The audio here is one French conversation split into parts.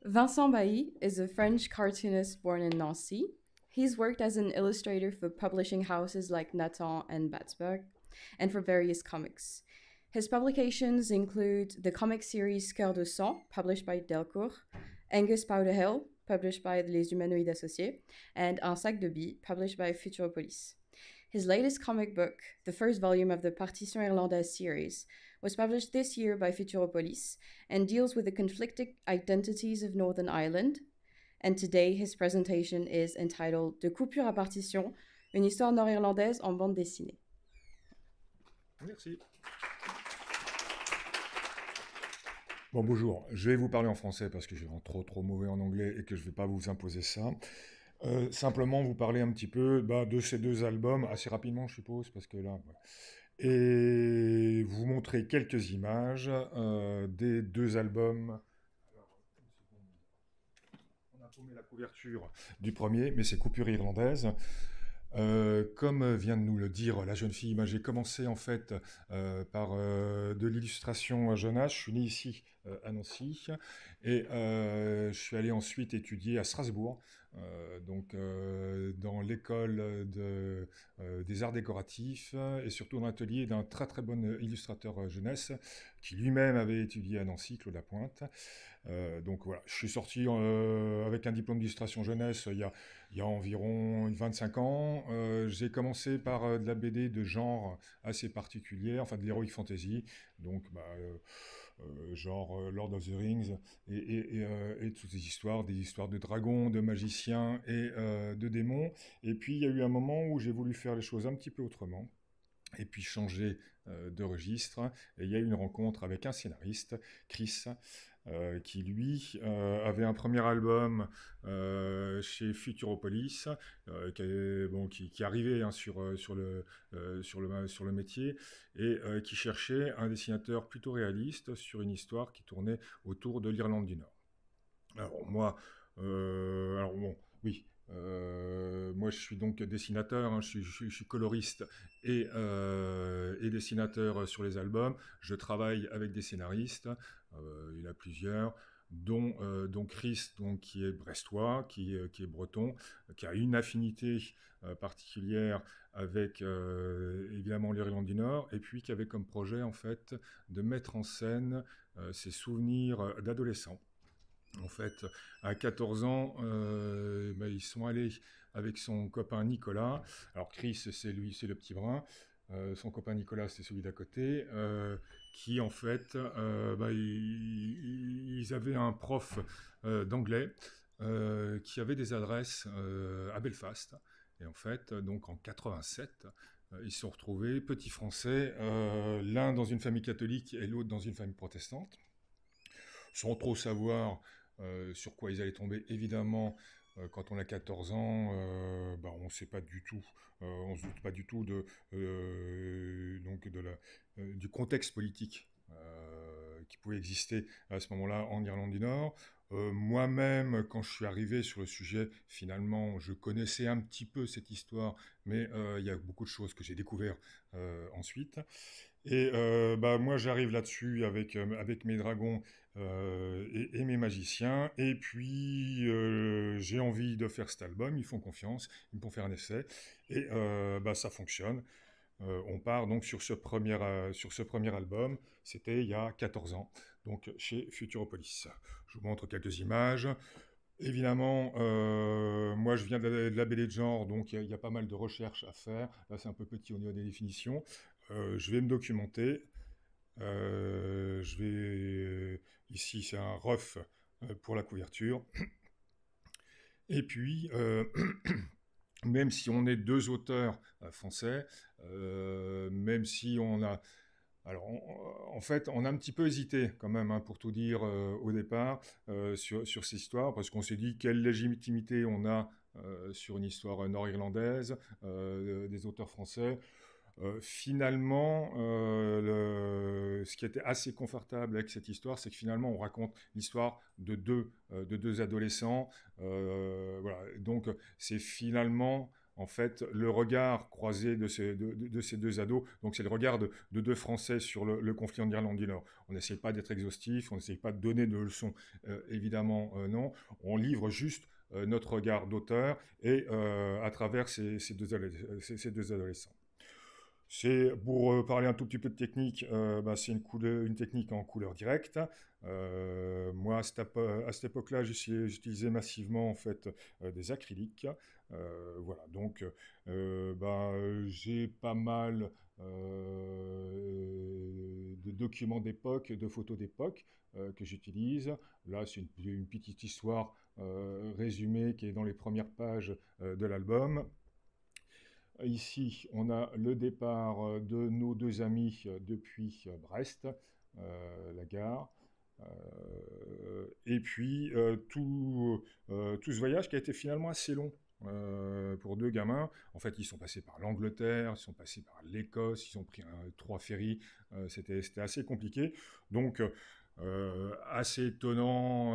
Vincent Bailly is a French cartoonist born in Nancy. He's worked as an illustrator for publishing houses like Nathan and Batsburg, and for various comics. His publications include the comic series Cœur de Sang, published by Delcourt, Angus Powder Hill, published by Les Humanoïdes Associés, and Un sac de billes, published by Futuropolis. His latest comic book, the first volume of the Partition Irlandaise series, was published this year by Futuropolis and deals with the conflicting identities of Northern Ireland. And today his presentation is entitled De coupure à partition, une histoire nord-irlandaise en bande dessinée. Merci. Bon, bonjour. Je vais vous parler en français parce que je suis trop mauvais en anglais et que je ne vais pas vous imposer ça. Simplement vous parler un petit peu de ces deux albums, assez rapidement je suppose, parce que là... Ouais. Et vous montrer quelques images des deux albums. Alors, on a paumé la couverture du premier, mais c'est coupure irlandaise. Comme vient de nous le dire la jeune fille, j'ai commencé en fait par de l'illustration jeunesse. Je suis né ici à Nancy et je suis allé ensuite étudier à Strasbourg, dans l'école des arts décoratifs et surtout dans l'atelier d'un très bon illustrateur jeunesse qui lui-même avait étudié à Nancy, Claude Lapointe. Donc voilà, je suis sorti avec un diplôme d'illustration jeunesse il y a environ 25 ans. J'ai commencé par de la BD de genre assez particulier, enfin de l'heroic fantasy, donc genre Lord of the Rings et toutes ces histoires, des histoires de dragons, de magiciens et de démons. Et puis il y a eu un moment où j'ai voulu faire les choses un petit peu autrement et puis changer de registre. Et il y a eu une rencontre avec un scénariste, Chris, qui lui avait un premier album chez Futuropolis, qui arrivait sur le métier, et qui cherchait un dessinateur plutôt réaliste sur une histoire qui tournait autour de l'Irlande du Nord. Alors moi, oui, moi je suis donc dessinateur, hein, je suis coloriste et dessinateur sur les albums. Je travaille avec des scénaristes, il y en a plusieurs, dont Chris, qui est brestois, qui est breton, qui a une affinité particulière avec évidemment l'Irlande du Nord, et puis qui avait comme projet en fait de mettre en scène ses souvenirs d'adolescents. En fait, à 14 ans, ils sont allés avec son copain Nicolas. Alors Chris, c'est lui, c'est le petit brun. Son copain Nicolas, c'est celui d'à côté, qui en fait, ils avaient un prof d'anglais qui avait des adresses à Belfast. Et en fait, donc en 87, ils se sont retrouvés, petits Français, l'un dans une famille catholique et l'autre dans une famille protestante, sans trop savoir sur quoi ils allaient tomber. Évidemment, quand on a 14 ans, on ne sait pas du tout, on se doute pas du tout du contexte politique qui pouvait exister à ce moment-là en Irlande du Nord. Moi-même, quand je suis arrivé sur le sujet, finalement, je connaissais un petit peu cette histoire, mais il y a beaucoup de choses que j'ai découvert ensuite. Et moi, j'arrive là-dessus avec mes dragons et mes magiciens. Et puis, j'ai envie de faire cet album. Ils font confiance. Ils me font faire un essai. Et ça fonctionne. On part donc sur ce premier album. C'était il y a 14 ans, donc chez Futuropolis. Je vous montre quelques images. Évidemment, moi je viens de la BD de genre, donc il y a pas mal de recherches à faire. Là, c'est un peu petit au niveau des définitions. Je vais me documenter. Ici, c'est un rough pour la couverture. Et puis, même si on est deux auteurs français, même si on a... Alors, en fait, on a un petit peu hésité quand même, hein, pour tout dire, au départ, sur cette histoire, parce qu'on s'est dit quelle légitimité on a sur une histoire nord-irlandaise, des auteurs français. Finalement, ce qui était assez confortable avec cette histoire, c'est que finalement, on raconte l'histoire de deux adolescents. Voilà. Donc, c'est finalement, en fait, le regard croisé de ces deux ados. Donc, c'est le regard de deux Français sur le conflit en Irlande du Nord. On n'essaie pas d'être exhaustif, on n'essaie pas de donner de leçons, évidemment, non. On livre juste notre regard d'auteur et à travers ces deux adolescents. C'est pour parler un tout petit peu de technique, c'est une technique en couleur directe. Moi, à cette époque-là, j'utilisais massivement en fait des acryliques. Voilà, donc j'ai pas mal de documents d'époque, de photos d'époque que j'utilise. Là, c'est une petite histoire résumée qui est dans les premières pages de l'album. Ici, on a le départ de nos deux amis depuis Brest, la gare. Et puis tout ce voyage qui a été finalement assez long pour deux gamins. En fait, ils sont passés par l'Angleterre, ils sont passés par l'Écosse, ils ont pris 3 ferries. C'était assez compliqué. Donc, assez étonnant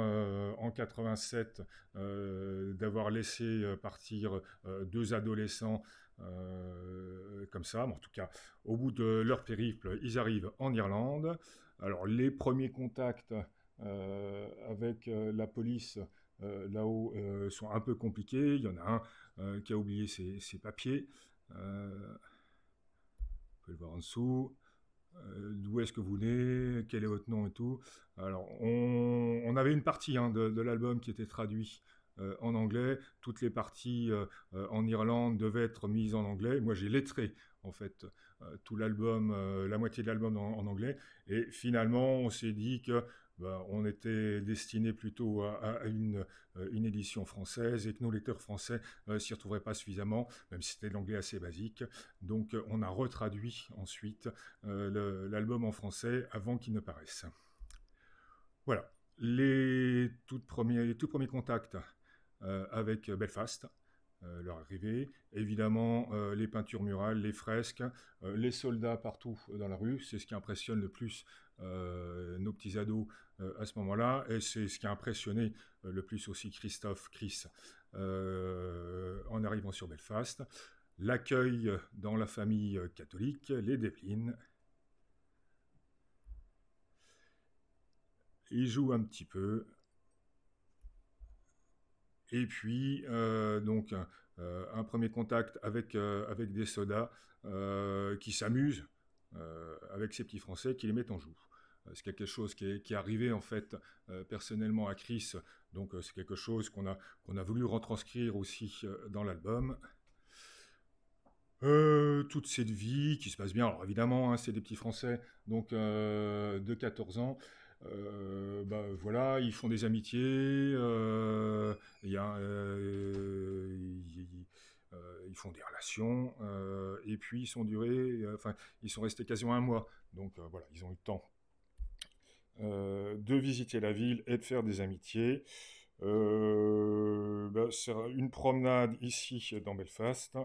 en 87 d'avoir laissé partir 2 adolescents comme ça. Mais en tout cas, au bout de leur périple, ils arrivent en Irlande. Alors, les premiers contacts avec la police là-haut sont un peu compliqués. Il y en a un qui a oublié ses papiers. Vous pouvez le voir en dessous. D'où est-ce que vous venez, quel est votre nom et tout. Alors, on avait une partie de l'album qui était traduite en anglais. Toutes les parties en Irlande devaient être mises en anglais. Moi, j'ai lettré, en fait, tout l'album, la moitié de l'album en anglais. Et finalement, on s'est dit que on était destiné plutôt à une édition française et que nos lecteurs français s'y retrouveraient pas suffisamment, même si c'était de l'anglais assez basique. Donc, on a retraduit ensuite l'album en français avant qu'il ne paraisse. Voilà, les tout premiers contacts avec Belfast, leur arrivée, évidemment les peintures murales, les fresques, les soldats partout dans la rue, c'est ce qui impressionne le plus nos petits ados à ce moment-là, et c'est ce qui a impressionné le plus aussi Chris en arrivant sur Belfast. L'accueil dans la famille catholique, les Devlin. Il joue un petit peu. Et puis, donc, un premier contact avec des soldats qui s'amusent avec ces petits Français, qui les mettent en joue. C'est quelque chose qui est arrivé, en fait, personnellement à Chris. Donc, c'est quelque chose qu'on a voulu retranscrire aussi dans l'album. Toute cette vie qui se passe bien. Alors, évidemment, c'est des petits Français, donc de 14 ans. Voilà, ils font des amitiés, ils font des relations, et puis ils sont restés quasiment un mois. Donc voilà, ils ont eu le temps de visiter la ville et de faire des amitiés. C'est une promenade ici dans Belfast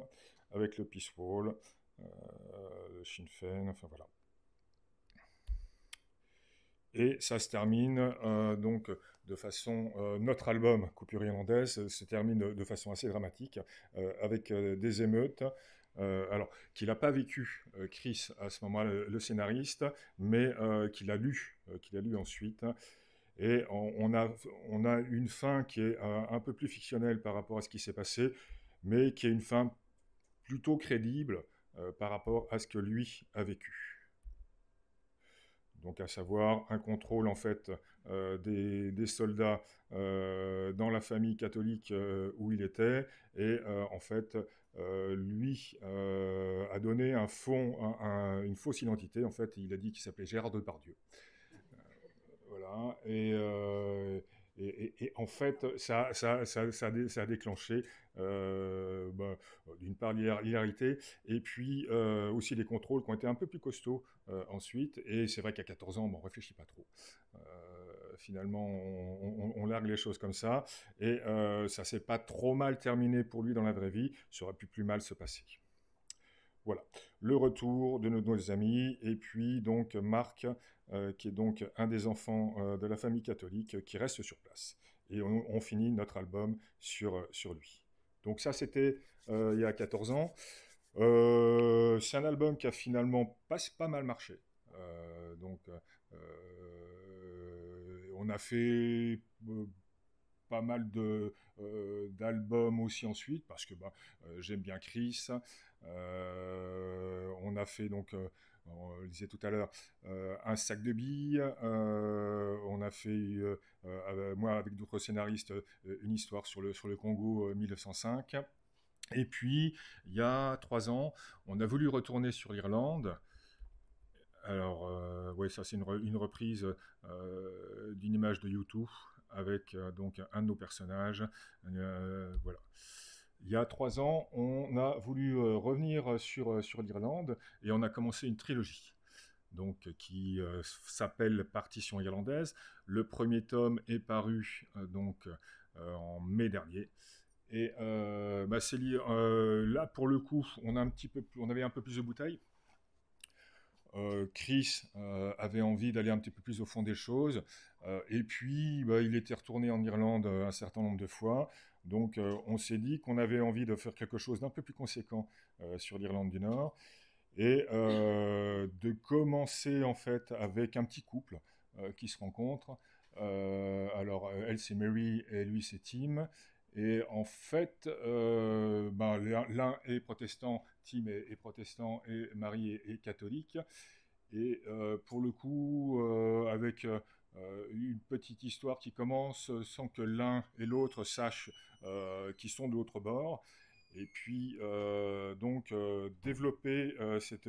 avec le Peace Wall, le Sinn Féin, enfin voilà. Et ça se termine donc de façon... notre album, Coupure irlandaise, se termine de façon assez dramatique, avec des émeutes. Alors, qu'il n'a pas vécu, Chris, à ce moment-là, le scénariste, mais qu'il a lu ensuite. Et on a une fin qui est un peu plus fictionnelle par rapport à ce qui s'est passé, mais qui est une fin plutôt crédible par rapport à ce que lui a vécu. Donc à savoir un contrôle en fait des soldats dans la famille catholique où il était, et en fait lui a donné une fausse identité. En fait, il a dit qu'il s'appelait Gérard Depardieu. Voilà, et en fait, ça a déclenché d'une part l'hilarité, et puis aussi des contrôles qui ont été un peu plus costauds ensuite. Et c'est vrai qu'à 14 ans, on ne réfléchit pas trop. Finalement, on largue les choses comme ça, et ça s'est pas trop mal terminé pour lui dans la vraie vie. Ça aurait pu plus mal se passer. Voilà, le retour de nos amis, et puis donc Marc, qui est donc un des enfants de la famille catholique, qui reste sur place. Et on finit notre album sur lui. Donc ça, c'était il y a 14 ans. C'est un album qui a finalement pas mal marché. Donc, on a fait pas mal d'albums aussi ensuite, parce que j'aime bien Chris. On a fait donc, on le disait tout à l'heure, un sac de billes. On a fait, moi avec d'autres scénaristes, une histoire sur le Congo 1905. Et puis, il y a 3 ans, on a voulu retourner sur l'Irlande. Alors, ouais, ça c'est une reprise d'une image de YouTube avec donc un de nos personnages. Voilà. Il y a 3 ans, on a voulu revenir sur l'Irlande et on a commencé une trilogie. Donc, qui s'appelle Partition irlandaise. Le premier tome est paru donc en mai dernier. Et là, pour le coup, on avait un peu plus de bouteilles. Chris avait envie d'aller un petit peu plus au fond des choses. Et puis, il était retourné en Irlande un certain nombre de fois. Donc, on s'est dit qu'on avait envie de faire quelque chose d'un peu plus conséquent sur l'Irlande du Nord. Et de commencer, en fait, avec un petit couple qui se rencontre. Alors, elle, c'est Mary et lui, c'est Tim. Et en fait, l'un est protestant, Tim est protestant, et Marie est catholique. Et pour le coup, avec une petite histoire qui commence sans que l'un et l'autre sachent qu'ils sont de l'autre bord. Et puis, donc, développer cette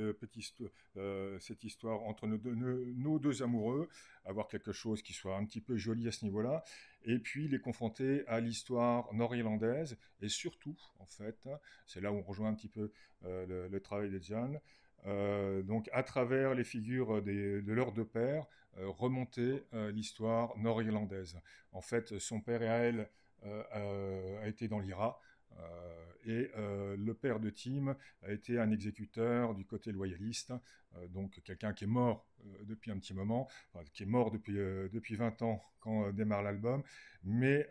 histoire entre nos deux amoureux, avoir quelque chose qui soit un petit peu joli à ce niveau-là, et puis les confronter à l'histoire nord-irlandaise, et surtout, en fait, c'est là où on rejoint un petit peu le travail de Diane, donc à travers les figures de leurs deux pères, remonter l'histoire nord-irlandaise. En fait, son père et elle a été dans l'IRA, et le père de Tim a été un exécuteur du côté loyaliste, donc quelqu'un qui est mort depuis un petit moment, enfin, qui est mort depuis 20 ans quand démarre l'album, mais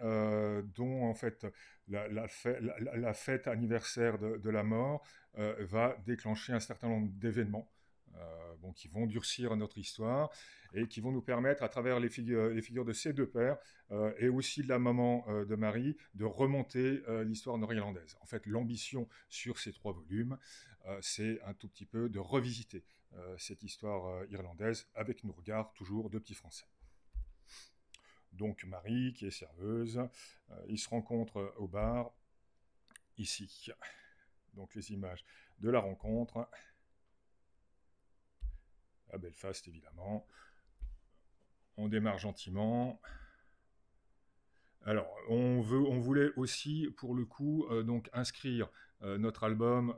dont en fait la fête anniversaire de la mort va déclencher un certain nombre d'événements qui vont durcir notre histoire et qui vont nous permettre, à travers les figures de ces deux pères et aussi de la maman de Marie, de remonter l'histoire nord-irlandaise. En fait, l'ambition sur ces 3 volumes, c'est un tout petit peu de revisiter cette histoire irlandaise avec nos regards toujours de petits Français. Donc Marie, qui est serveuse, ils se rencontrent au bar, ici. Donc les images de la rencontre, à Belfast évidemment. On démarre gentiment. Alors, on voulait aussi, pour le coup, donc inscrire notre album,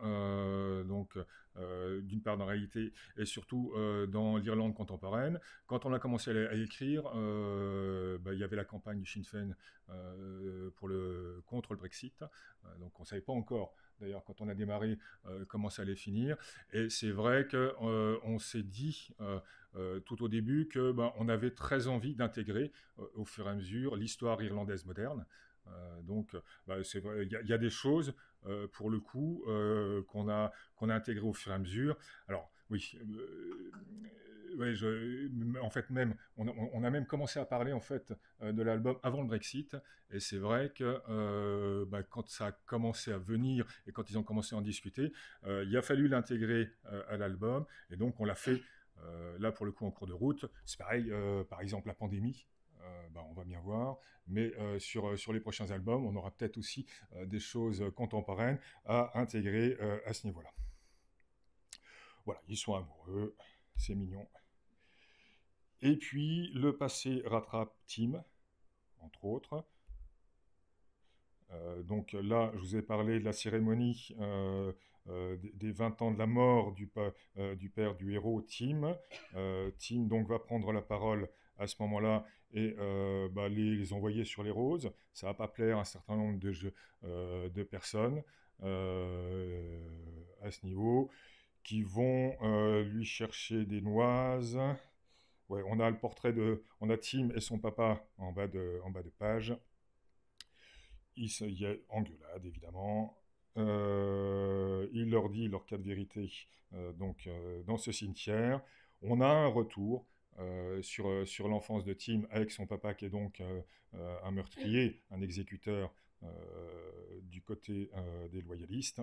d'une part dans la réalité et surtout dans l'Irlande contemporaine. Quand on a commencé à écrire, il y avait la campagne du Sinn Féin contre le Brexit. Donc, on ne savait pas encore, d'ailleurs, quand on a démarré, comment ça allait finir. Et c'est vrai qu'on s'est dit tout au début que on avait très envie d'intégrer au fur et à mesure l'histoire irlandaise moderne. C'est vrai, il y a des choses pour le coup qu'on a intégrées au fur et à mesure. Alors oui, ouais, en fait même on a même commencé à parler en fait de l'album avant le Brexit, et c'est vrai que quand ça a commencé à venir et quand ils ont commencé à en discuter, il a fallu l'intégrer à l'album, et donc on l'a fait. Là, pour le coup, en cours de route, c'est pareil, par exemple, la pandémie, on va bien voir, mais sur les prochains albums, on aura peut-être aussi des choses contemporaines à intégrer à ce niveau-là. Voilà, ils sont amoureux, c'est mignon. Et puis, le passé rattrape Tim, entre autres. Donc là, je vous ai parlé de la cérémonie des 20 ans de la mort du père du héros, Tim. Tim donc va prendre la parole à ce moment-là et les envoyer sur les roses. Ça va pas plaire à un certain nombre de personnes à ce niveau, qui vont lui chercher des noises. Ouais, on a le portrait on a Tim et son papa en bas de page. il y a engueulade, évidemment. Il leur dit leur cas de vérité dans ce cimetière. On a un retour sur l'enfance de Tim avec son papa qui est donc un meurtrier, un exécuteur du côté des loyalistes.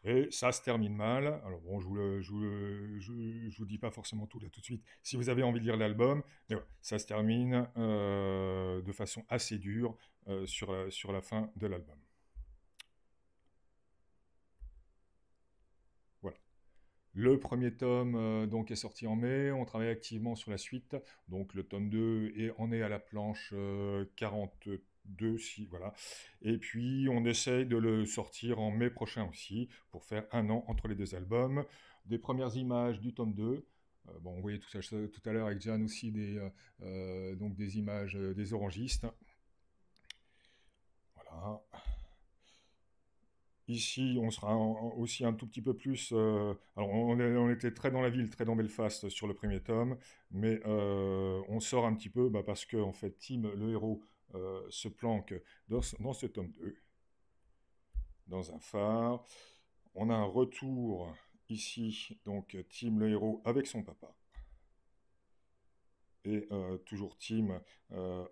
Et ça se termine mal. Alors bon, je vous dis pas forcément tout là tout de suite. Si vous avez envie de lire l'album, mais ouais, ça se termine de façon assez dure sur la fin de l'album. Voilà. Le premier tome donc est sorti en mai. On travaille activement sur la suite. Donc le tome 2 en est à la planche 42. Voilà. Et puis on essaye de le sortir en mai prochain aussi, pour faire 1 an entre les 2 albums. Des premières images du tome 2. Bon, on voyait tout ça tout à l'heure avec Jeanne aussi, donc des images des orangistes. Voilà. Ici, on sera aussi un tout petit peu plus... alors, on était très dans la ville, très dans Belfast sur le premier tome, mais on sort un petit peu parce que, en fait, Tim, le héros, se planque dans ce tome 2, dans un phare. On a un retour ici, donc Tim, le héros, avec son papa. Et toujours Tim,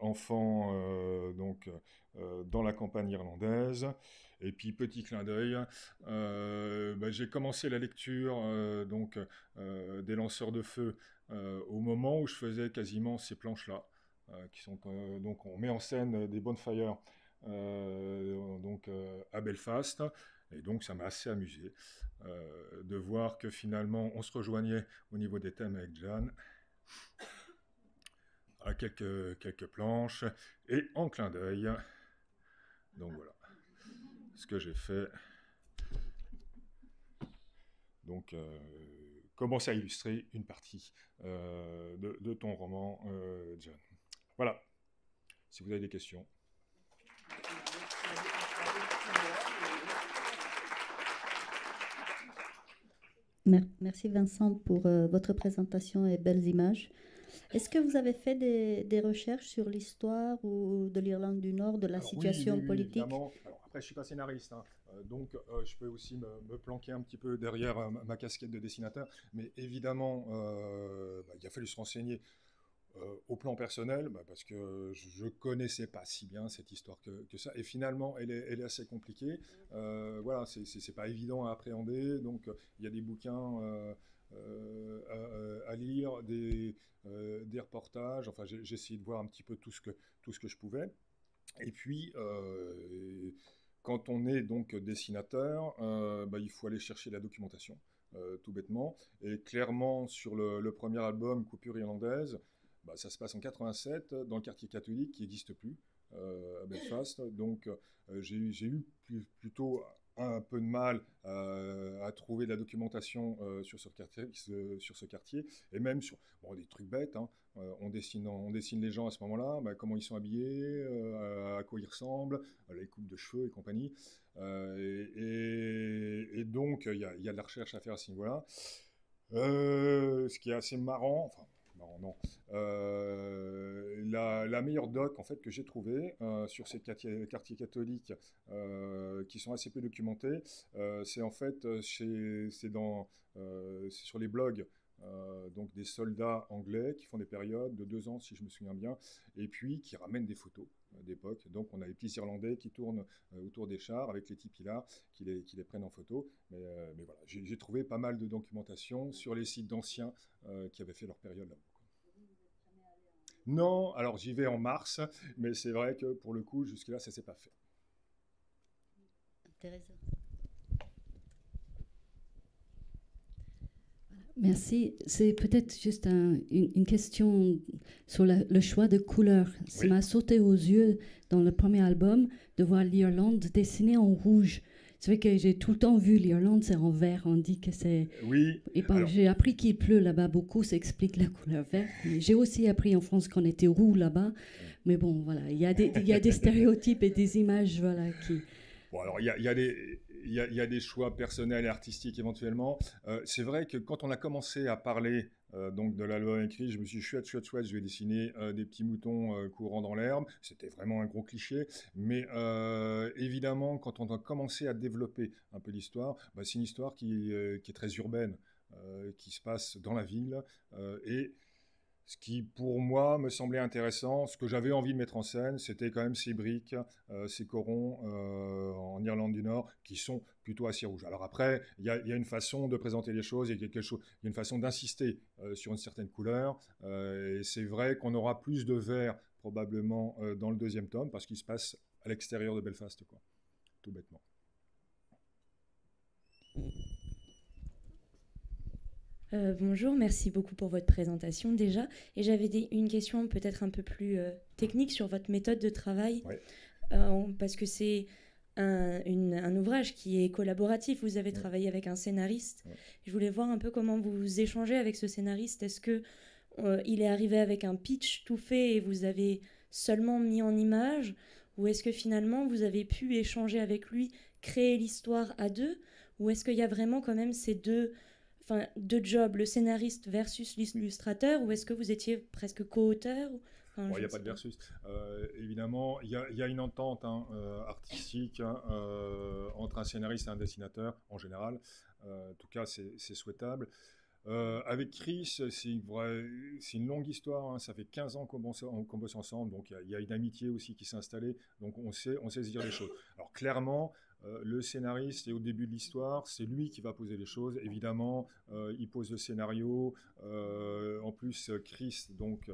enfant, dans la campagne irlandaise. Et puis, petit clin d'œil, j'ai commencé la lecture des lanceurs de feu au moment où je faisais quasiment ces planches-là, qui sont donc on met en scène des bonfires à Belfast. Et donc, ça m'a assez amusé de voir que finalement, on se rejoignait au niveau des thèmes avec Jeanne. À quelques planches et en clin d'œil. Donc voilà ce que j'ai fait. Donc commence à illustrer une partie de ton roman, John. Voilà. Si vous avez des questions. Merci Vincent pour votre présentation et belles images. Est-ce que vous avez fait des recherches sur l'histoire de l'Irlande du Nord, de la situation politique? Évidemment. Alors, après, je ne suis pas scénariste, donc je peux aussi me planquer un petit peu derrière ma casquette de dessinateur, mais évidemment, il a fallu se renseigner au plan personnel, parce que je ne connaissais pas si bien cette histoire que ça, et finalement, elle est assez compliquée. Voilà, c'est pas évident à appréhender, donc il y a des bouquins à lire, des reportages, enfin j'ai essayé de voir un petit peu tout ce que je pouvais. Et puis, quand on est donc dessinateur, il faut aller chercher la documentation, tout bêtement. Et clairement, sur le premier album, Coupure irlandaise, ça se passe en 87, dans le quartier catholique qui n'existe plus, à Belfast. Donc, j'ai eu plutôt un peu de mal à trouver de la documentation sur ce quartier, et même sur des trucs bêtes. On dessine les gens à ce moment-là, comment ils sont habillés, à quoi ils ressemblent, les coupes de cheveux et compagnie. Et donc, il y a de la recherche à faire à ce niveau-là. Ce qui est assez marrant, enfin, marrant non, la meilleure doc en fait, que j'ai trouvée sur ces quartiers catholiques qui sont assez peu documentés, c'est en fait c'est sur les blogs donc des soldats anglais qui font des périodes de 2 ans, si je me souviens bien, et puis qui ramènent des photos d'époque. Donc on a les petits Irlandais qui tournent autour des chars avec les tipis là, qui les prennent en photo. Mais voilà, j'ai trouvé pas mal de documentation sur les sites d'anciens qui avaient fait leur période là-bas. Non, alors j'y vais en mars, mais c'est vrai que pour le coup, jusque-là, ça ne s'est pas fait. Intéressant. Merci. C'est peut-être juste une question sur le choix de couleurs. Ça m'a sauté aux yeux dans le premier album de voir l'Irlande dessinée en rouge. C'est vrai que j'ai tout le temps vu l'Irlande, c'est en vert. On dit que c'est... Oui. Et j'ai appris qu'il pleut là-bas beaucoup, ça explique la couleur verte. Mais j'ai aussi appris en France qu'on était roux là-bas. Mais bon, voilà, il y a des stéréotypes et des images, voilà, qui... Bon, alors il y a des choix personnels et artistiques éventuellement. C'est vrai que quand on a commencé à parler donc de l'album écrit, je me suis dit chouette, je vais dessiner des petits moutons courant dans l'herbe. C'était vraiment un gros cliché, mais évidemment, quand on a commencé à développer un peu l'histoire, bah, c'est une histoire qui est très urbaine, qui se passe dans la ville et ce qui, pour moi, me semblait intéressant, ce que j'avais envie de mettre en scène, c'était quand même ces briques, ces corons en Irlande du Nord, qui sont plutôt assez rouges. Alors après, il y a une façon de présenter les choses, il y a une façon d'insister sur une certaine couleur. Et c'est vrai qu'on aura plus de vert, probablement, dans le deuxième tome, parce qu'il se passe à l'extérieur de Belfast, quoi, tout bêtement. Bonjour, merci beaucoup pour votre présentation déjà. Et j'avais une question peut-être un peu plus technique sur votre méthode de travail, Ouais. Parce que c'est un ouvrage qui est collaboratif. Vous avez travaillé avec un scénariste. Ouais. Je voulais voir un peu comment vous échangez avec ce scénariste. Est-ce que il est arrivé avec un pitch tout fait et vous avez seulement mis en image, ou est-ce que finalement vous avez pu échanger avec lui, créer l'histoire à deux, ou est-ce qu'il y a vraiment quand même ces deux jobs, le scénariste versus l'illustrateur, ou est-ce que vous étiez presque co-auteur? Il n'y a pas de versus. Évidemment, il y a une entente artistique entre un scénariste et un dessinateur, en général. En tout cas, c'est souhaitable. Avec Chris, c'est une longue histoire. Hein. Ça fait 15 ans qu'on bosse ensemble, donc il y a une amitié aussi qui s'est installée. Donc on sait se dire les choses. Alors clairement, le scénariste, et au début de l'histoire, c'est lui qui va poser les choses. Évidemment, il pose le scénario. En plus, Chris donc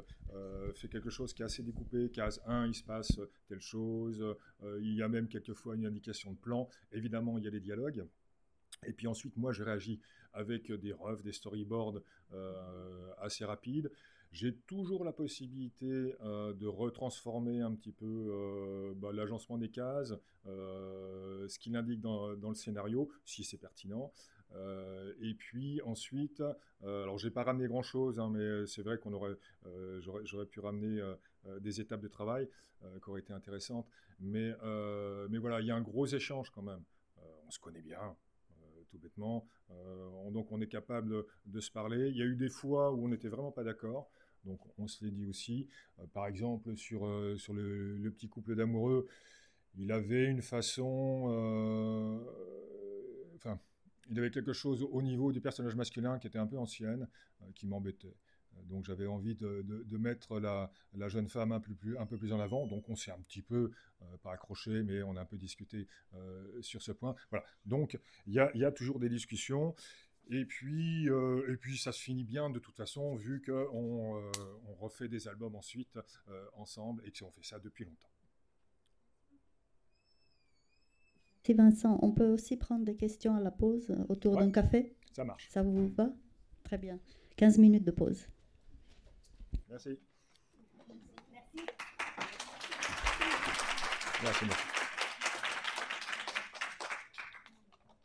fait quelque chose qui est assez découpé. Case 1, il se passe telle chose. Il y a même quelquefois une indication de plan. Évidemment, il y a les dialogues. Et puis ensuite, moi, je réagis avec des refs, des storyboards assez rapides. J'ai toujours la possibilité de retransformer un petit peu l'agencement des cases, ce qu'il indique dans le scénario, si c'est pertinent. Et puis ensuite, alors j'ai pas ramené grand-chose, hein, mais c'est vrai j'aurais pu ramener des étapes de travail qui auraient été intéressantes. Mais voilà, il y a un gros échange quand même. On se connaît bien. Tout bêtement. Donc on est capable de se parler. Il y a eu des fois où on n'était vraiment pas d'accord, donc on se l'est dit aussi. Par exemple, sur le petit couple d'amoureux, il avait une façon... il avait quelque chose au niveau du personnage masculin qui était un peu ancienne, qui m'embêtait. Donc j'avais envie de mettre la jeune femme un peu plus en avant. Donc on s'est un petit peu, pas accroché, mais on a un peu discuté sur ce point. Voilà. Donc il y a toujours des discussions. Et puis ça se finit bien de toute façon, vu qu'on refait des albums ensuite ensemble et qu'on fait ça depuis longtemps. Merci Vincent. On peut aussi prendre des questions à la pause autour d'un café? Ça marche. Ça vous va? Très bien. 15 minutes de pause. Merci. Merci. Merci.